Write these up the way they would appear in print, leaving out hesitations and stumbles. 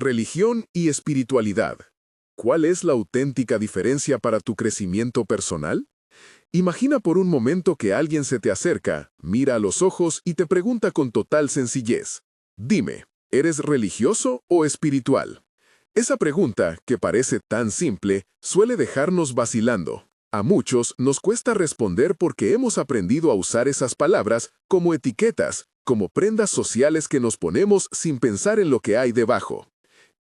Religión y espiritualidad. ¿Cuál es la auténtica diferencia para tu crecimiento personal? Imagina por un momento que alguien se te acerca, mira a los ojos y te pregunta con total sencillez: dime, ¿eres religioso o espiritual? Esa pregunta, que parece tan simple, suele dejarnos vacilando. A muchos nos cuesta responder porque hemos aprendido a usar esas palabras como etiquetas, como prendas sociales que nos ponemos sin pensar en lo que hay debajo.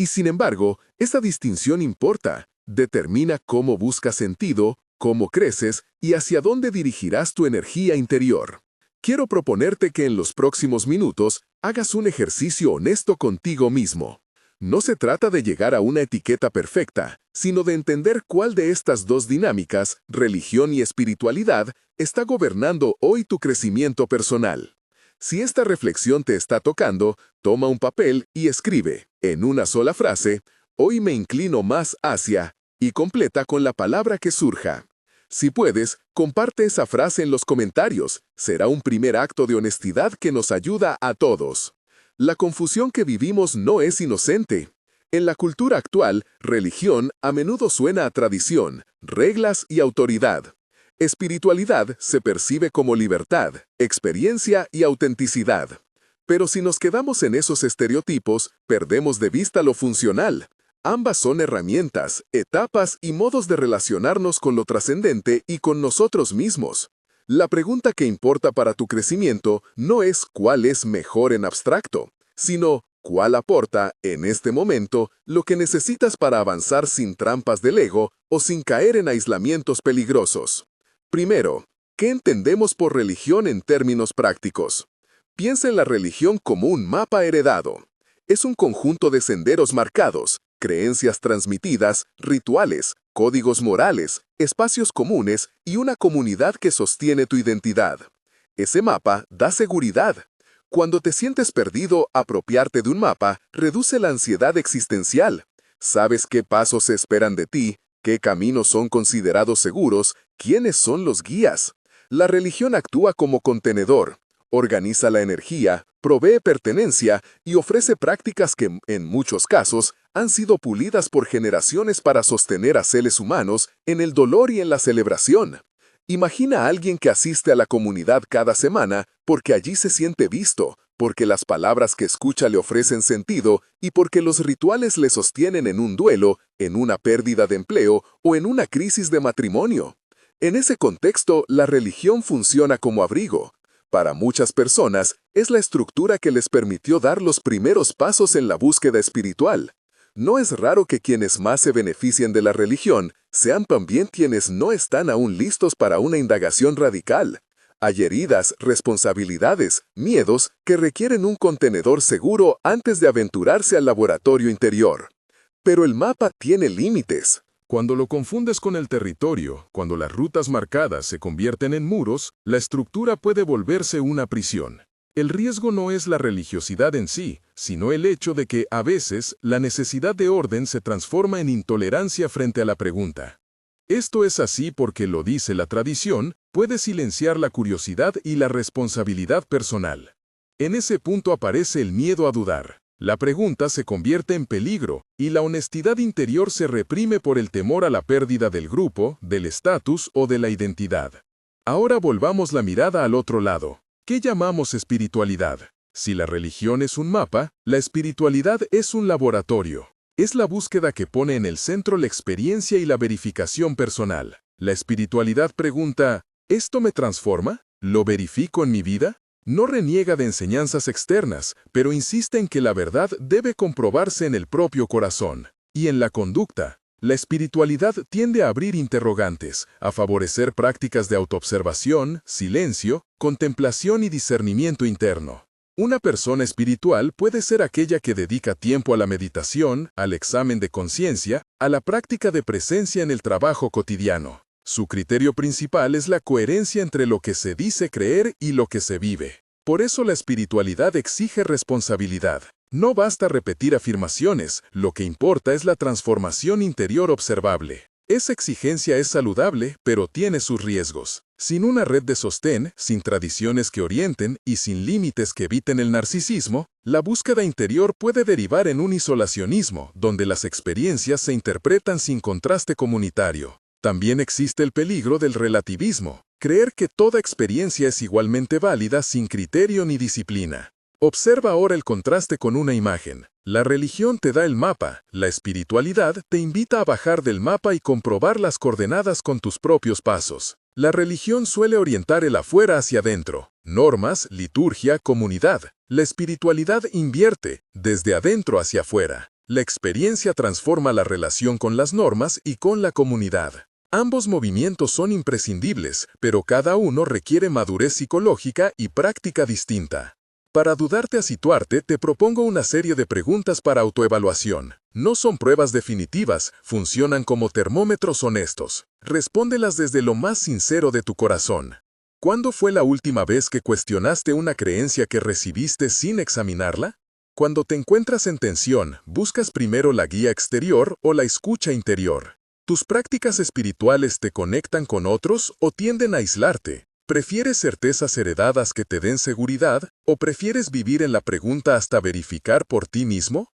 Y sin embargo, esa distinción importa, determina cómo buscas sentido, cómo creces y hacia dónde dirigirás tu energía interior. Quiero proponerte que en los próximos minutos hagas un ejercicio honesto contigo mismo. No se trata de llegar a una etiqueta perfecta, sino de entender cuál de estas dos dinámicas, religión y espiritualidad, está gobernando hoy tu crecimiento personal. Si esta reflexión te está tocando, toma un papel y escribe, en una sola frase: hoy me inclino más hacia, y completa con la palabra que surja. Si puedes, comparte esa frase en los comentarios. Será un primer acto de honestidad que nos ayuda a todos. La confusión que vivimos no es inocente. En la cultura actual, religión a menudo suena a tradición, reglas y autoridad. Espiritualidad se percibe como libertad, experiencia y autenticidad. Pero si nos quedamos en esos estereotipos, perdemos de vista lo funcional. Ambas son herramientas, etapas y modos de relacionarnos con lo trascendente y con nosotros mismos. La pregunta que importa para tu crecimiento no es cuál es mejor en abstracto, sino cuál aporta, en este momento, lo que necesitas para avanzar sin trampas del ego o sin caer en aislamientos peligrosos. Primero, ¿qué entendemos por religión en términos prácticos? Piensa en la religión como un mapa heredado. Es un conjunto de senderos marcados, creencias transmitidas, rituales, códigos morales, espacios comunes y una comunidad que sostiene tu identidad. Ese mapa da seguridad. Cuando te sientes perdido, apropiarte de un mapa reduce la ansiedad existencial. Sabes qué pasos se esperan de ti, qué caminos son considerados seguros, quiénes son los guías. La religión actúa como contenedor, organiza la energía, provee pertenencia y ofrece prácticas que, en muchos casos, han sido pulidas por generaciones para sostener a seres humanos en el dolor y en la celebración. Imagina a alguien que asiste a la comunidad cada semana porque allí se siente visto, porque las palabras que escucha le ofrecen sentido y porque los rituales le sostienen en un duelo, en una pérdida de empleo o en una crisis de matrimonio. En ese contexto, la religión funciona como abrigo. Para muchas personas, es la estructura que les permitió dar los primeros pasos en la búsqueda espiritual. No es raro que quienes más se beneficien de la religión sean también quienes no están aún listos para una indagación radical. Hay heridas, responsabilidades, miedos que requieren un contenedor seguro antes de aventurarse al laboratorio interior. Pero el mapa tiene límites. Cuando lo confundes con el territorio, cuando las rutas marcadas se convierten en muros, la estructura puede volverse una prisión. El riesgo no es la religiosidad en sí, sino el hecho de que, a veces, la necesidad de orden se transforma en intolerancia frente a la pregunta. Esto es así porque, lo dice la tradición, puede silenciar la curiosidad y la responsabilidad personal. En ese punto aparece el miedo a dudar. La pregunta se convierte en peligro, y la honestidad interior se reprime por el temor a la pérdida del grupo, del estatus o de la identidad. Ahora volvamos la mirada al otro lado. ¿Qué llamamos espiritualidad? Si la religión es un mapa, la espiritualidad es un laboratorio. Es la búsqueda que pone en el centro la experiencia y la verificación personal. La espiritualidad pregunta: ¿esto me transforma? ¿Lo verifico en mi vida? No reniega de enseñanzas externas, pero insiste en que la verdad debe comprobarse en el propio corazón. Y en la conducta, la espiritualidad tiende a abrir interrogantes, a favorecer prácticas de autoobservación, silencio, contemplación y discernimiento interno. Una persona espiritual puede ser aquella que dedica tiempo a la meditación, al examen de conciencia, a la práctica de presencia en el trabajo cotidiano. Su criterio principal es la coherencia entre lo que se dice creer y lo que se vive. Por eso la espiritualidad exige responsabilidad. No basta repetir afirmaciones, lo que importa es la transformación interior observable. Esa exigencia es saludable, pero tiene sus riesgos. Sin una red de sostén, sin tradiciones que orienten y sin límites que eviten el narcisismo, la búsqueda interior puede derivar en un isolacionismo, donde las experiencias se interpretan sin contraste comunitario. También existe el peligro del relativismo, creer que toda experiencia es igualmente válida sin criterio ni disciplina. Observa ahora el contraste con una imagen. La religión te da el mapa, la espiritualidad te invita a bajar del mapa y comprobar las coordenadas con tus propios pasos. La religión suele orientar el afuera hacia adentro, normas, liturgia, comunidad. La espiritualidad invierte, desde adentro hacia afuera. La experiencia transforma la relación con las normas y con la comunidad. Ambos movimientos son imprescindibles, pero cada uno requiere madurez psicológica y práctica distinta. Para ayudarte a situarte, te propongo una serie de preguntas para autoevaluación. No son pruebas definitivas, funcionan como termómetros honestos. Respóndelas desde lo más sincero de tu corazón. ¿Cuándo fue la última vez que cuestionaste una creencia que recibiste sin examinarla? Cuando te encuentras en tensión, ¿buscas primero la guía exterior o la escucha interior? ¿Tus prácticas espirituales te conectan con otros o tienden a aislarte? ¿Prefieres certezas heredadas que te den seguridad o prefieres vivir en la pregunta hasta verificar por ti mismo?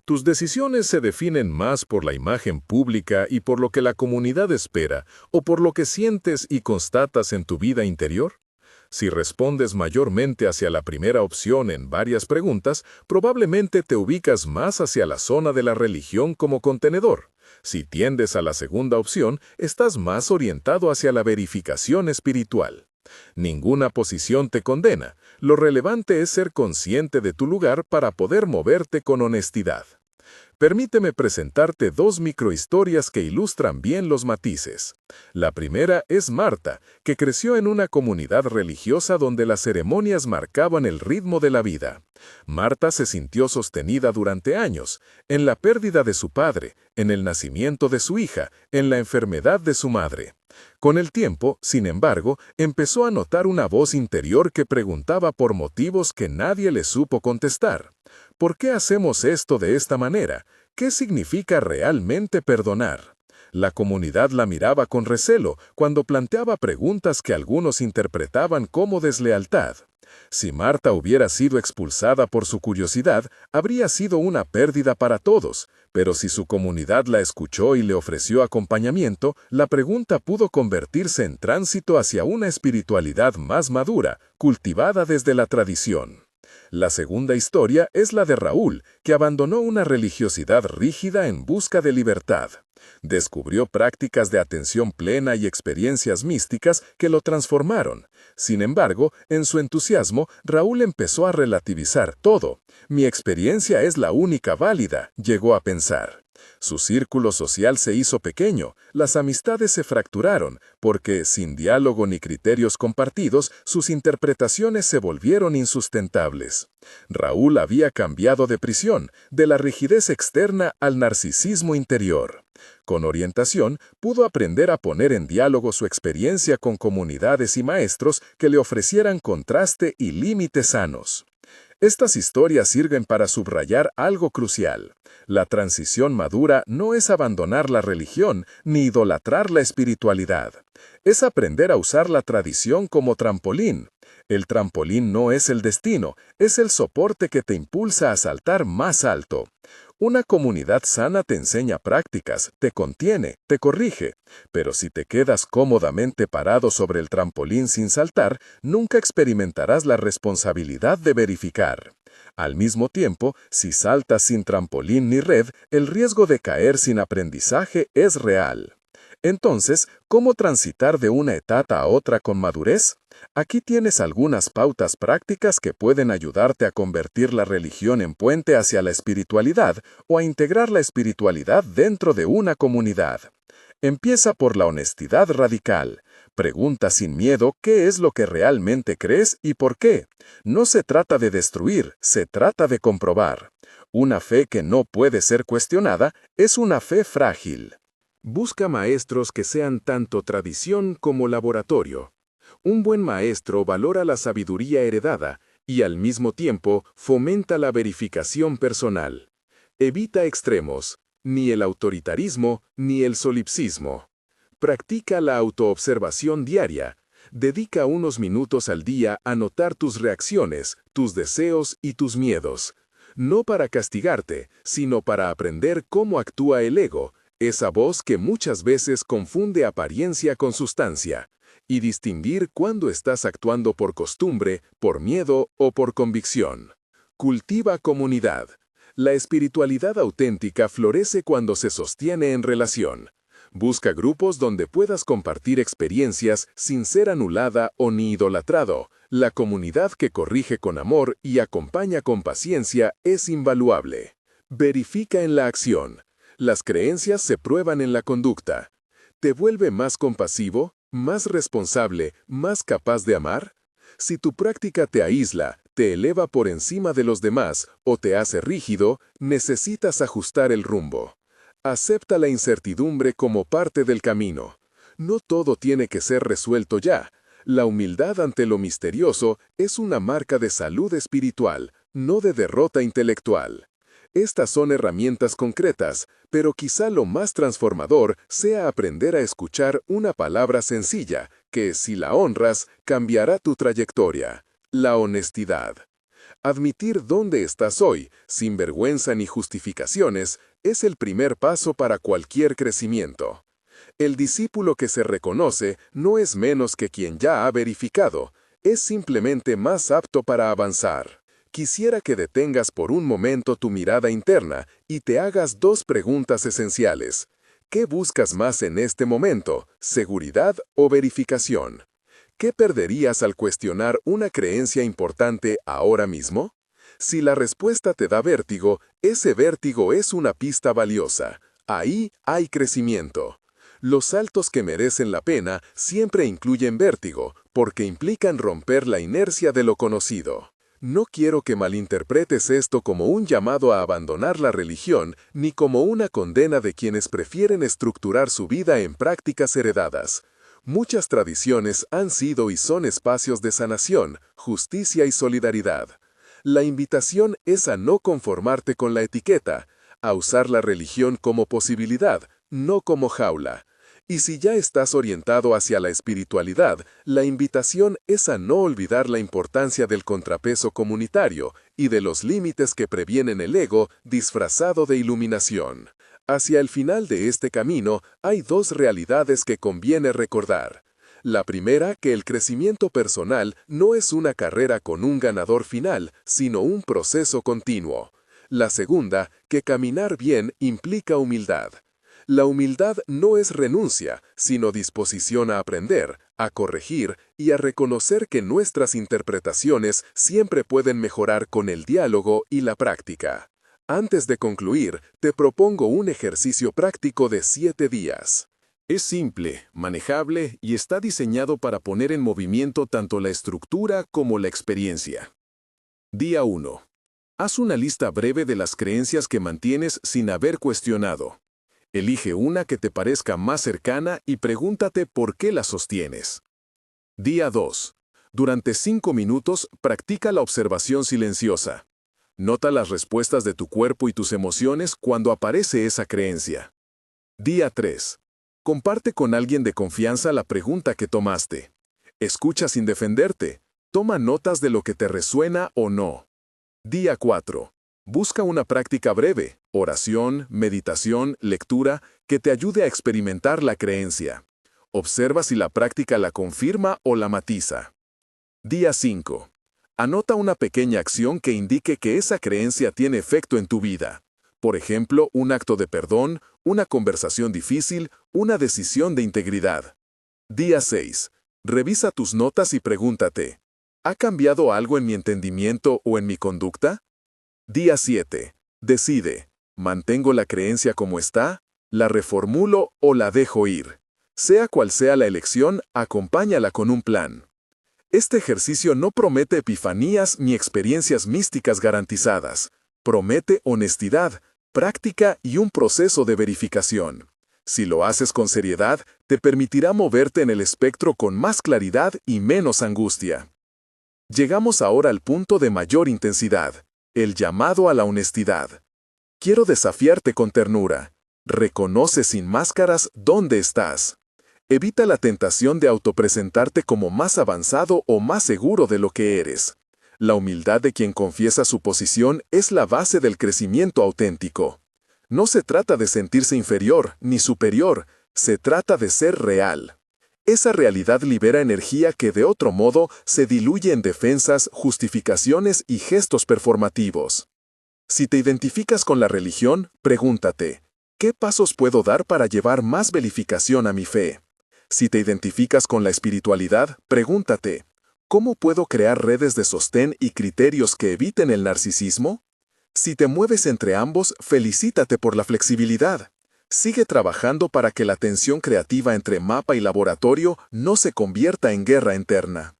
¿Tus decisiones se definen más por la imagen pública y por lo que la comunidad espera, o por lo que sientes y constatas en tu vida interior? Si respondes mayormente hacia la primera opción en varias preguntas, probablemente te ubicas más hacia la zona de la religión como contenedor. Si tiendes a la segunda opción, estás más orientado hacia la verificación espiritual. Ninguna posición te condena. Lo relevante es ser consciente de tu lugar para poder moverte con honestidad. Permíteme presentarte dos microhistorias que ilustran bien los matices. La primera es Marta, que creció en una comunidad religiosa donde las ceremonias marcaban el ritmo de la vida. Marta se sintió sostenida durante años, en la pérdida de su padre, en el nacimiento de su hija, en la enfermedad de su madre. Con el tiempo, sin embargo, empezó a notar una voz interior que preguntaba por motivos que nadie le supo contestar. ¿Por qué hacemos esto de esta manera? ¿Qué significa realmente perdonar? La comunidad la miraba con recelo cuando planteaba preguntas que algunos interpretaban como deslealtad. Si Marta hubiera sido expulsada por su curiosidad, habría sido una pérdida para todos, pero si su comunidad la escuchó y le ofreció acompañamiento, la pregunta pudo convertirse en tránsito hacia una espiritualidad más madura, cultivada desde la tradición. La segunda historia es la de Raúl, que abandonó una religiosidad rígida en busca de libertad. Descubrió prácticas de atención plena y experiencias místicas que lo transformaron. Sin embargo, en su entusiasmo, Raúl empezó a relativizar todo. Mi experiencia es la única válida, llegó a pensar. Su círculo social se hizo pequeño, las amistades se fracturaron, porque, sin diálogo ni criterios compartidos, sus interpretaciones se volvieron insustentables. Raúl había cambiado de prisión, de la rigidez externa al narcisismo interior. Con orientación, pudo aprender a poner en diálogo su experiencia con comunidades y maestros que le ofrecieran contraste y límites sanos. Estas historias sirven para subrayar algo crucial. La transición madura no es abandonar la religión ni idolatrar la espiritualidad. Es aprender a usar la tradición como trampolín. El trampolín no es el destino, es el soporte que te impulsa a saltar más alto. Una comunidad sana te enseña prácticas, te contiene, te corrige, pero si te quedas cómodamente parado sobre el trampolín sin saltar, nunca experimentarás la responsabilidad de verificar. Al mismo tiempo, si saltas sin trampolín ni red, el riesgo de caer sin aprendizaje es real. Entonces, ¿cómo transitar de una etapa a otra con madurez? Aquí tienes algunas pautas prácticas que pueden ayudarte a convertir la religión en puente hacia la espiritualidad o a integrar la espiritualidad dentro de una comunidad. Empieza por la honestidad radical. Pregunta sin miedo qué es lo que realmente crees y por qué. No se trata de destruir, se trata de comprobar. Una fe que no puede ser cuestionada es una fe frágil. Busca maestros que sean tanto tradición como laboratorio. Un buen maestro valora la sabiduría heredada y al mismo tiempo fomenta la verificación personal. Evita extremos, ni el autoritarismo ni el solipsismo. Practica la autoobservación diaria. Dedica unos minutos al día a notar tus reacciones, tus deseos y tus miedos. No para castigarte, sino para aprender cómo actúa el ego, esa voz que muchas veces confunde apariencia con sustancia, y distinguir cuándo estás actuando por costumbre, por miedo o por convicción. Cultiva comunidad. La espiritualidad auténtica florece cuando se sostiene en relación. Busca grupos donde puedas compartir experiencias sin ser anulada o ni idolatrado. La comunidad que corrige con amor y acompaña con paciencia es invaluable. Verifica en la acción. Las creencias se prueban en la conducta. ¿Te vuelve más compasivo, más responsable, más capaz de amar? Si tu práctica te aísla, te eleva por encima de los demás o te hace rígido, necesitas ajustar el rumbo. Acepta la incertidumbre como parte del camino. No todo tiene que ser resuelto ya. La humildad ante lo misterioso es una marca de salud espiritual, no de derrota intelectual. Estas son herramientas concretas, pero quizá lo más transformador sea aprender a escuchar una palabra sencilla que, si la honras, cambiará tu trayectoria: la honestidad. Admitir dónde estás hoy, sin vergüenza ni justificaciones, es el primer paso para cualquier crecimiento. El discípulo que se reconoce no es menos que quien ya ha verificado, es simplemente más apto para avanzar. Quisiera que detengas por un momento tu mirada interna y te hagas dos preguntas esenciales. ¿Qué buscas más en este momento, seguridad o verificación? ¿Qué perderías al cuestionar una creencia importante ahora mismo? Si la respuesta te da vértigo, ese vértigo es una pista valiosa. Ahí hay crecimiento. Los saltos que merecen la pena siempre incluyen vértigo, porque implican romper la inercia de lo conocido. No quiero que malinterpretes esto como un llamado a abandonar la religión, ni como una condena de quienes prefieren estructurar su vida en prácticas heredadas. Muchas tradiciones han sido y son espacios de sanación, justicia y solidaridad. La invitación es a no conformarte con la etiqueta, a usar la religión como posibilidad, no como jaula. Y si ya estás orientado hacia la espiritualidad, la invitación es a no olvidar la importancia del contrapeso comunitario y de los límites que previenen el ego disfrazado de iluminación. Hacia el final de este camino hay dos realidades que conviene recordar. La primera, que el crecimiento personal no es una carrera con un ganador final, sino un proceso continuo. La segunda, que caminar bien implica humildad. La humildad no es renuncia, sino disposición a aprender, a corregir y a reconocer que nuestras interpretaciones siempre pueden mejorar con el diálogo y la práctica. Antes de concluir, te propongo un ejercicio práctico de 7 días. Es simple, manejable y está diseñado para poner en movimiento tanto la estructura como la experiencia. Día 1. Haz una lista breve de las creencias que mantienes sin haber cuestionado. Elige una que te parezca más cercana y pregúntate por qué la sostienes. Día 2. Durante 5 minutos, practica la observación silenciosa. Nota las respuestas de tu cuerpo y tus emociones cuando aparece esa creencia. Día 3. Comparte con alguien de confianza la pregunta que tomaste. Escucha sin defenderte. Toma notas de lo que te resuena o no. Día 4. Busca una práctica breve, oración, meditación, lectura, que te ayude a experimentar la creencia. Observa si la práctica la confirma o la matiza. Día 5. Anota una pequeña acción que indique que esa creencia tiene efecto en tu vida. Por ejemplo, un acto de perdón, una conversación difícil, una decisión de integridad. Día 6. Revisa tus notas y pregúntate, ¿ha cambiado algo en mi entendimiento o en mi conducta? Día 7. Decide, ¿mantengo la creencia como está? ¿La reformulo o la dejo ir? Sea cual sea la elección, acompáñala con un plan. Este ejercicio no promete epifanías ni experiencias místicas garantizadas. Promete honestidad, práctica y un proceso de verificación. Si lo haces con seriedad, te permitirá moverte en el espectro con más claridad y menos angustia. Llegamos ahora al punto de mayor intensidad, el llamado a la honestidad. Quiero desafiarte con ternura. Reconoce sin máscaras dónde estás. Evita la tentación de autopresentarte como más avanzado o más seguro de lo que eres. La humildad de quien confiesa su posición es la base del crecimiento auténtico. No se trata de sentirse inferior ni superior, se trata de ser real. Esa realidad libera energía que de otro modo se diluye en defensas, justificaciones y gestos performativos. Si te identificas con la religión, pregúntate, ¿qué pasos puedo dar para llevar más verificación a mi fe? Si te identificas con la espiritualidad, pregúntate, ¿cómo puedo crear redes de sostén y criterios que eviten el narcisismo? Si te mueves entre ambos, felicítate por la flexibilidad. Sigue trabajando para que la tensión creativa entre mapa y laboratorio no se convierta en guerra interna.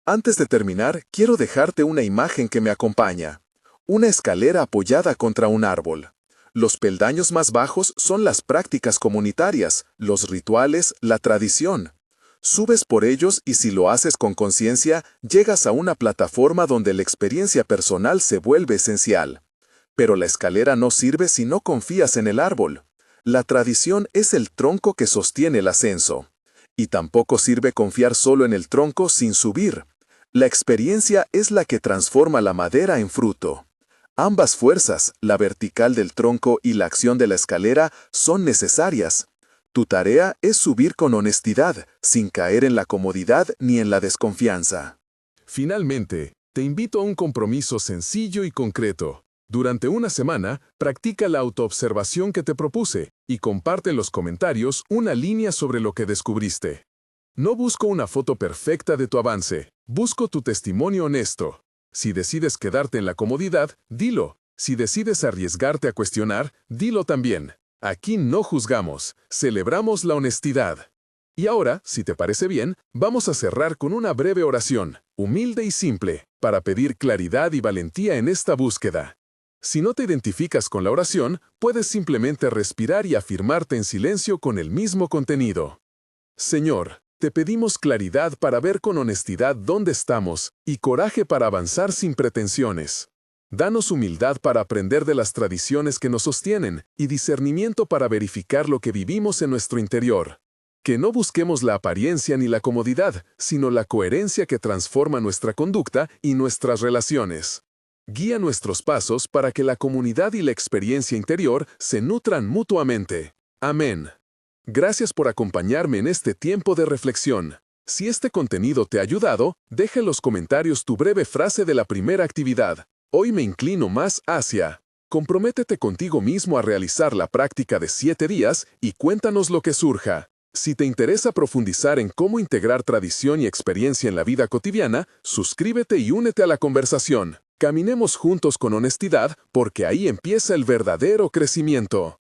Antes de terminar, quiero dejarte una imagen que me acompaña. Una escalera apoyada contra un árbol. Los peldaños más bajos son las prácticas comunitarias, los rituales, la tradición. Subes por ellos y si lo haces con conciencia, llegas a una plataforma donde la experiencia personal se vuelve esencial. Pero la escalera no sirve si no confías en el árbol. La tradición es el tronco que sostiene el ascenso. Y tampoco sirve confiar solo en el tronco sin subir. La experiencia es la que transforma la madera en fruto. Ambas fuerzas, la vertical del tronco y la acción de la escalera, son necesarias. Tu tarea es subir con honestidad, sin caer en la comodidad ni en la desconfianza. Finalmente, te invito a un compromiso sencillo y concreto. Durante una semana, practica la autoobservación que te propuse y comparte en los comentarios una línea sobre lo que descubriste. No busco una foto perfecta de tu avance, busco tu testimonio honesto. Si decides quedarte en la comodidad, dilo. Si decides arriesgarte a cuestionar, dilo también. Aquí no juzgamos, celebramos la honestidad. Y ahora, si te parece bien, vamos a cerrar con una breve oración, humilde y simple, para pedir claridad y valentía en esta búsqueda. Si no te identificas con la oración, puedes simplemente respirar y afirmarte en silencio con el mismo contenido. Señor, te pedimos claridad para ver con honestidad dónde estamos y coraje para avanzar sin pretensiones. Danos humildad para aprender de las tradiciones que nos sostienen y discernimiento para verificar lo que vivimos en nuestro interior. Que no busquemos la apariencia ni la comodidad, sino la coherencia que transforma nuestra conducta y nuestras relaciones. Guía nuestros pasos para que la comunidad y la experiencia interior se nutran mutuamente. Amén. Gracias por acompañarme en este tiempo de reflexión. Si este contenido te ha ayudado, deja en los comentarios tu breve frase de la primera actividad. Hoy me inclino más hacia. Comprométete contigo mismo a realizar la práctica de 7 días y cuéntanos lo que surja. Si te interesa profundizar en cómo integrar tradición y experiencia en la vida cotidiana, suscríbete y únete a la conversación. Caminemos juntos con honestidad porque ahí empieza el verdadero crecimiento.